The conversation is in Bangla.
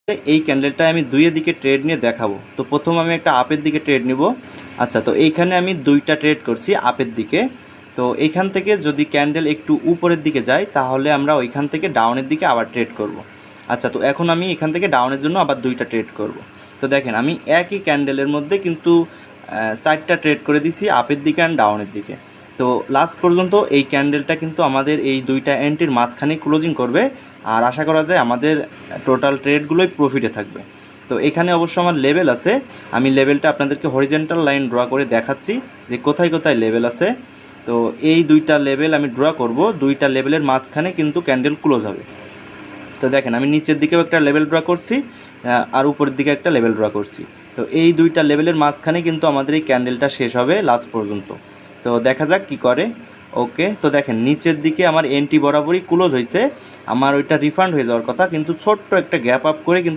এই ক্যান্ডেলটা আমি দুইয়ের দিকে ট্রেড নিয়ে দেখাবো। তো প্রথম আমি একটা আপের দিকে ট্রেড নিব। আচ্ছা, তো এইখানে আমি দুইটা ট্রেড করছি আপের দিকে। তো এইখান থেকে যদি ক্যান্ডেল একটু উপরের দিকে যায় তাহলে আমরা ওইখান থেকে ডাউনের দিকে আবার ট্রেড করব। আচ্ছা, তো এখন আমি এখান থেকে ডাউনের জন্য আবার দুইটা ট্রেড করব। তো দেখেন আমি একই ক্যান্ডেলের মধ্যে কিন্তু 4টা ট্রেড করে দিছি আপের দিকে অ্যান্ড ডাউনের দিকে। তো লাস্ট পর্যন্ত এই ক্যান্ডেলটা কিন্তু আমাদের এই দুইটা এন্ট্রির মাঝখানে ক্লোজিং করবে, আর আশা করা যায় আমাদের টোটাল ট্রেডগুলোই প্রফিটে থাকবে। তো এখানে অবশ্য আমার লেভেল আছে, আমি লেভেলটা আপনাদেরকে হরিজেন্টাল লাইন ড্র করে দেখাচ্ছি যে কোথায় কোথায় লেভেল আছে। তো এই দুইটা লেভেল আমি ড্র করব, দুইটা লেভেলের মাঝখানে কিন্তু ক্যান্ডেল ক্লোজ হবে। তো দেখেন আমি নিচের দিকেও একটা লেভেল ড্র করছি আর উপরের দিকে একটা লেভেল ড্র করছি। তো এই দুইটা লেভেলের মাঝখানে কিন্তু আমাদের এই ক্যান্ডেলটা শেষ হবে লাস্ট পর্যন্ত। তো দেখা যাক কি করে। ওকে, তো দেখেন নিচের দিকে আমার এন্ট্রি বরাবরই ক্লোজ হয়েছে, আমার ওইটা রিফান্ড হয়ে যাওয়ার কথা, কিন্তু ছোট্ট একটা গ্যাপ আপ করে কিন্তু